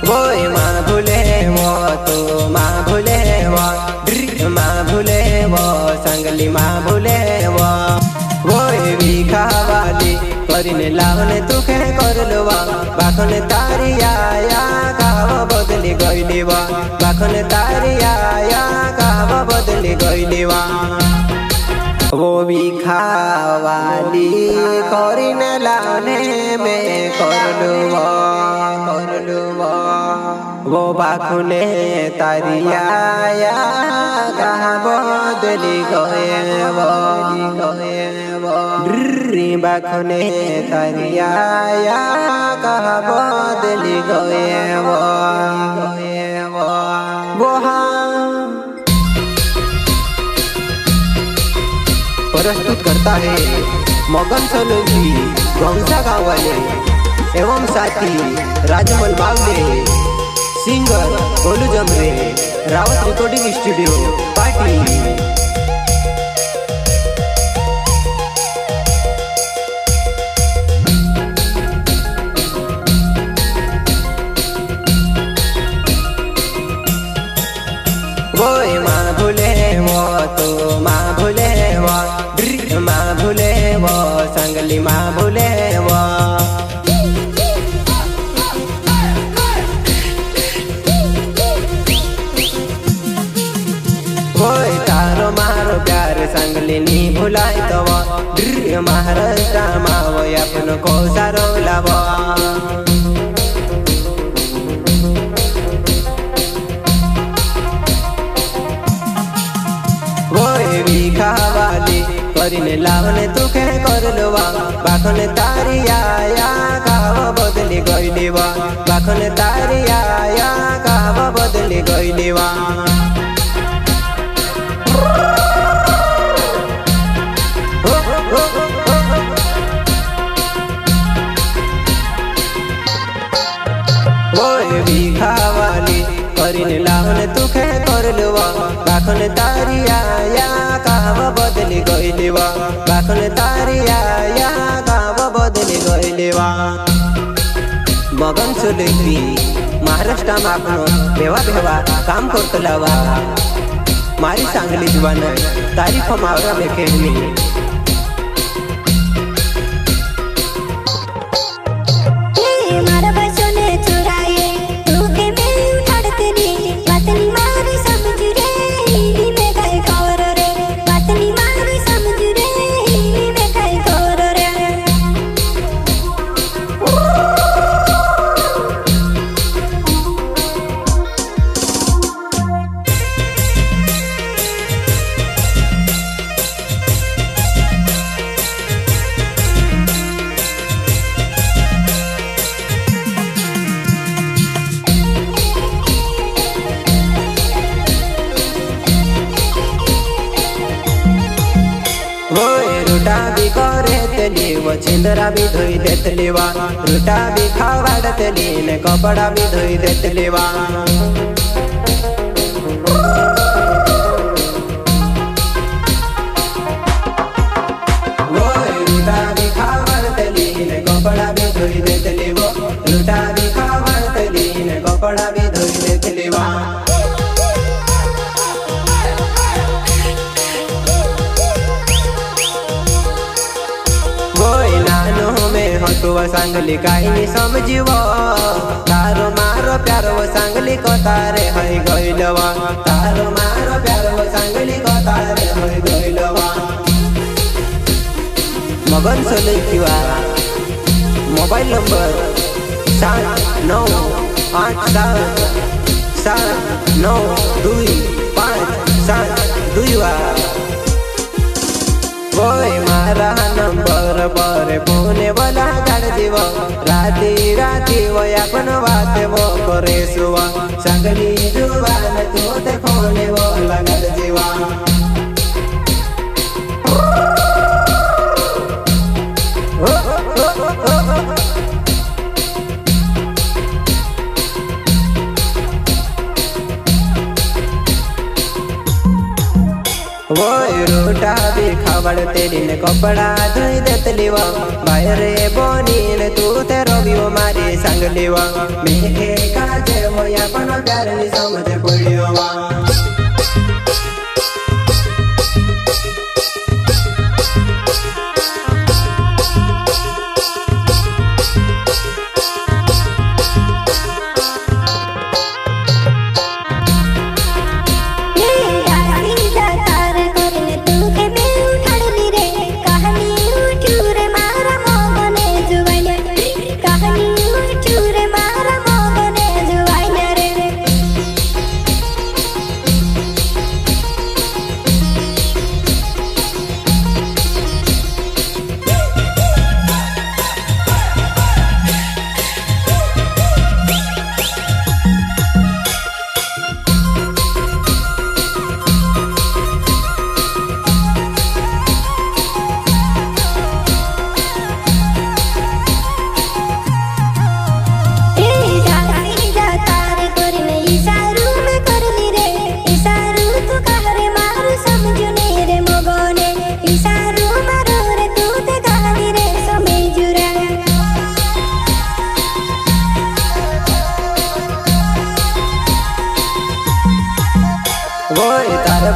वोय माँ भूले वो तो माँ भूले वो माँ भूले वो संगली माँ भूले वोय वीखा वाली करीने लावने तुखे करलवा बाखने तारी आया गाव बदली गईली वा बाखने तारी आया गाव बदली गईली वा वो वीखा वाली करीने लावने में करलवा वो बाखने तारी आया गाव बदली गए बाखने तारी आया कहा बदली गए वो प्रस्तुत करता है मगन सोलंकी गौसा गाँव वाले एवं साथी Rajmal Bawle singer Golu Jamre Rawat recording studio party. वोय माँ भूले वो तो माँ भूले वो माँ भूले वो संगली माँ भूले वो वोय तारो मारो प्यार संगली नी भुलाई तो वो महाराष्ट्र माँ अपन को सारो लावो वीखा वाली करीने लावने तुखे करलवा बाखने तारी आया गाव बदली गईली वा बाखने तारी आया गाव बदली गईली वा वोय वीखा वाली करीने लावने तुखे करलवा बाखने तारी आया गाव बदली गईली वा बाखने तारी आया गाव बदली गईली वा मगन सोलंकी महाराष्ट्र मागनो भेवा भेवा काम करतला वा मारी सांगली जुबान तारीफ मावरा में कहनी रुटा भी करे तली वो छिंदरा भी धोई देतली वा रुटा भी खावाड़तली ने कपड़ा भी धोई देतली वा रुटा भी खावाड़तली ने कपड़ा भी धोई देतली वो रुटा भी खावाड़तली ने कपड़ा भी धोई देतली वा हटुआ सांगली काई समझिवो तारो मारो प्यारो सांगली को तारे हई गइलवा तारो मारो प्यारो सांगली को तारे हई गइलवा मगन सोलंकी मोबाइल नंबर 798779257 वोय मारा नंबर पर फोने वाला गाड़ दीव राती राती वो अपन बात वो करे सुवा संगली जुबान तो ते फोने वो लगल जीवा वोय रोटा भी खावड़ तेरी ने कपड़ा धोई देतलीवा बाहरे बोनी ने तू तेरो भी वो मारी संगलीवा मेघे काजे अपन प्यार नी समझ पड़ियो वा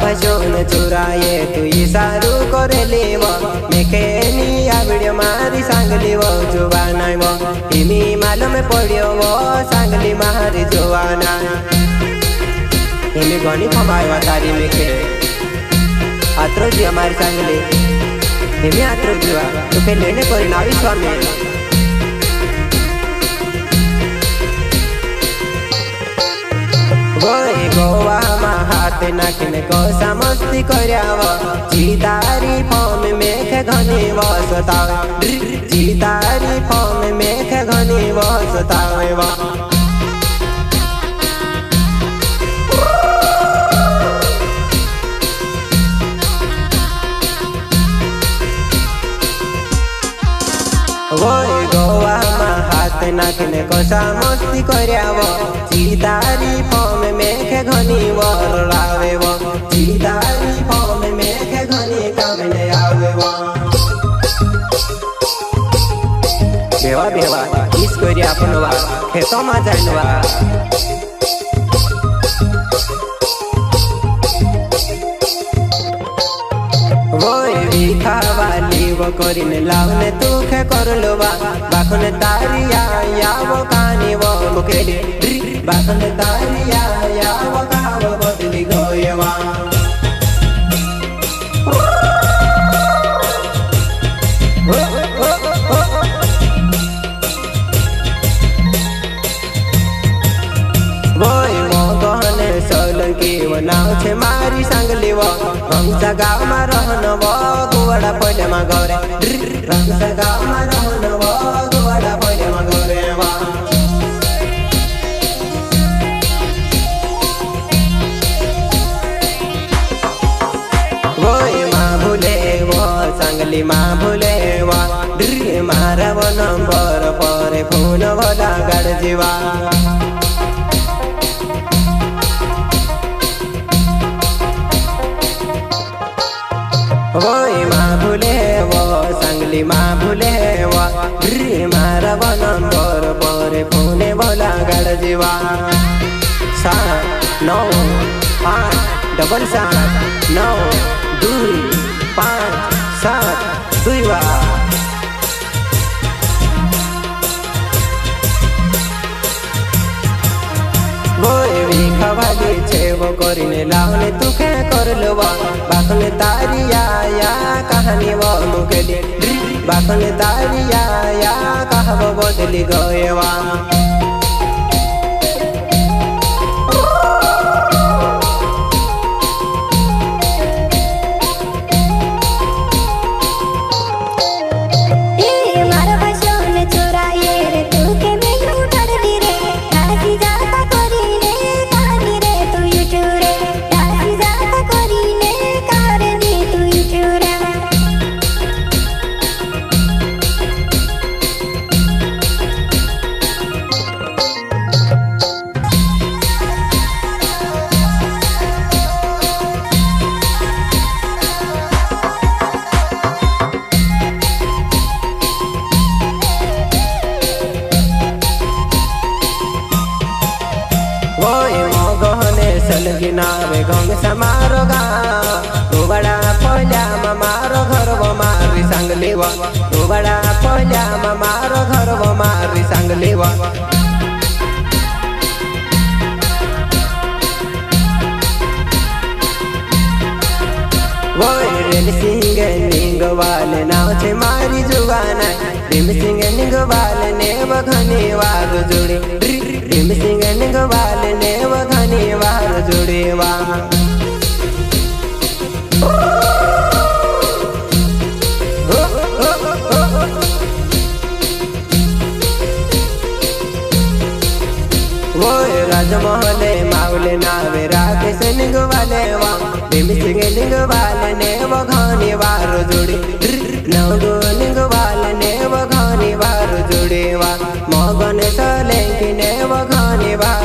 भजोन चुराये तू इशारू करे लेव मेकेनी आवड्यो मारी सांगली वो जुवाना वो तिमी मालूम पड्यो वो सांगली मारी जुवाना तिमी घणी कमायो तारी मेके आत्रो जी हमारी सांगली तिमी आत्रो जुवा तू के लेने कोरी नावी स्वामी गोई गोवा हाथ नाखने को समस्ती करव जीतारी फॉर्म मेघ घनी वसतावे जीतारी फॉर्म मेघ घनी वसतावे गोई गोवा हाथ नाखने को समस्ती करव जीतारी फॉर्म मेघ घनी वरावे वो जीतारी फॉर्म मेघ घनी कामने आवे वो बेवा बेवा किस कोरी अपन वा खेतो मा जानवा खावाली वो करिने लावने तुखे करलवा बाखने तारिया या वो कानी वो मुकेले बाखने तारिया या वो काव बदली गयवा वो नाव छे मारी सांगली वो हमसा गाँव में रहन वो गुवाड़ा पहले में गौरे हमसा गाँव में रहन वो गुवाड़ा पहले में गौरे वो माँ भूले वो सांगली माँ भूले वो मारा वो नंबर पर फोन वाला गड़ जीवा वोई माँ भूले वो सांगली माँ भूले वो मारा वो नंबर पर फोने वाला गड़ जीवा 7 9 8 7 9 2 5 7 2 खावाली छे वो करिने लावने तुखे करलवा बाखने तारिया या कहानी वो मुकेली बाखने तारिया या कहव बदली गयवा ओय मगहने सलगी नावे गंग समारो गा तो बड़ा पहल्या मारो घर वो मारी सांगली वा तो बड़ा पहल्या मारो घर वो मारी सांगली वा वोय रेल सिंग निंग वाले नाव छे मारी जुगाना रिम सिंग निंग वाले ने वघनी वार जोड़ी रिम सिंग निंग वाले ने वघनी वार जोड़ी वा राजमहले मावले नावे राकेश निंग वाले वा रिम सिंग निंग वाले ने वघनी वार जोड़ी नवगो निंग वाले ने वघनी वार जोड़ी वा मगन सलेंकी ने वघनी वार